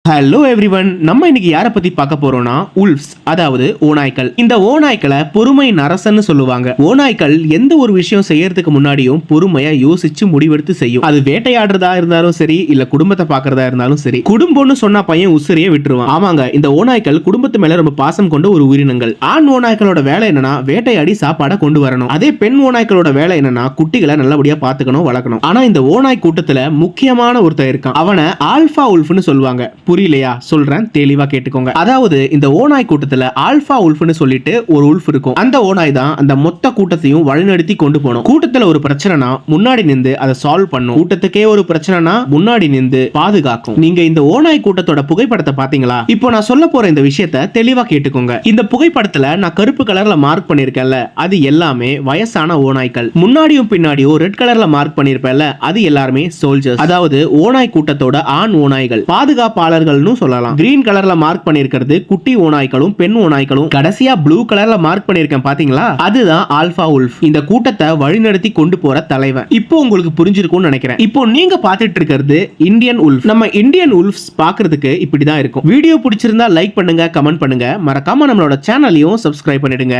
Hello everyone, நம்ம இன்னைக்கு யாரை பத்தி பார்க்க போறோம்னா உல்ஃப்ஸ், அதாவது ஓநாய்க்கள். இந்த ஓநாய்க்களை பொறுமை நரசன்னு சொல்லுவாங்க. ஓநாய்க்கள் எந்த ஒரு விஷயம் செய்யறதுக்கு முன்னாடியும் பொறுமையா யோசிச்சு முடிவெடுத்து செய்யும். அது வேட்டையாடுறதா இருந்தாலும் சரி, இல்ல குடும்பத்தை பாக்குறதா இருந்தாலும் சரி. குடும்பம்னு சொன்னா பையன் உசிரியே விட்டுருவான். ஆமாங்க, இந்த ஓநாய்க்கள் குடும்பத்து மேல ரொம்ப பாசம் கொண்ட ஒரு உயிரினங்கள். ஆண் ஓநாய்க்களோட வேலை என்னன்னா வேட்டையாடி சாப்பாடை கொண்டு வரணும். அதே பெண் ஓநாய்க்களோட வேலை என்னன்னா குட்டிகளை நல்லபடியா பாத்துக்கணும், வளர்க்கணும். ஆனா இந்த ஓநாய் கூட்டத்துல முக்கியமான ஒருத்தர் இருக்கான். அவனை ஆல்பா உல்ஃப்னு சொல்லுவாங்க. புரியலையா? சொல்றேன், தெளிவா கேட்டுக்கோங்க. அதாவது இந்த ஓநாய் கூட்டத்துல ஆல்பா உல்ஃப்னு சொல்லிட்டு ஒரு உல்ஃப் இருக்கும். அந்த ஓநாய் தான் அந்த மொத்த கூட்டத்தையும் வழிநடத்தி கொண்டு போகணும். கூட்டத்துல ஒரு பிரச்சனைனா முன்னாடி நின்று அதை சால்வ் பண்ணும். கூட்டத்துக்கே ஒரு பிரச்சனைனா முன்னாடி நின்று பாதுகாக்கும். நீங்க இந்த ஓநாய் கூட்டத்தோட புகைப்படத்தை பாத்தீங்களா? இப்போ நான் சொல்ல போற இந்த விஷயத்தை தெளிவா கேட்டுக்கோங்க. இந்த புகைப்படத்துல நான் கருப்பு கலர்ல மார்க் பண்ணிருக்கேன்ல, அது எல்லாமே வயசான ஓநாய்க்கள். முன்னாடியும் பின்னாடியும் ரெட் கலர்ல மார்க் பண்ணிருப்பேன்ல, அது எல்லாருமே சோல்ஜர்ஸ். அதாவது ஓநாய் கூட்டத்தோட ஆண் ஓநாய்கள், பாதுகாப்பாளர்கள் சொல்லலாம். கிரீன் கலர்ல மார்க் பண்ணிருக்கிறது குட்டி ஓநாய்களும் பெண் ஓநாய்களும். கடைசியா ப்ளூ கலர்ல மார்க் பண்ணிருக்கேன் பாத்தீங்களா? அதுதான் ஆல்பா உல்ஃப். இந்த கூட்டத்தை வழிநடத்தி கொண்டு போற தலைவன். இப்போ உங்களுக்கு புரிஞ்சிருக்கும்னு நினைக்கிறேன். இப்போ நீங்க பாத்துட்டு இருக்கிறது இந்தியன் உல்ஃப். நம்ம இந்தியன் உல்ஃப்ஸ் பாக்குறதுக்கு இப்படிதான் இருக்கும். வீடியோ பிடிச்சிருந்தா லைக் பண்ணுங்க, கமெண்ட் பண்ணுங்க, மறக்காம நம்மளோட சேனலையும் சப்ஸ்கிரைப் பண்ணிடுங்க.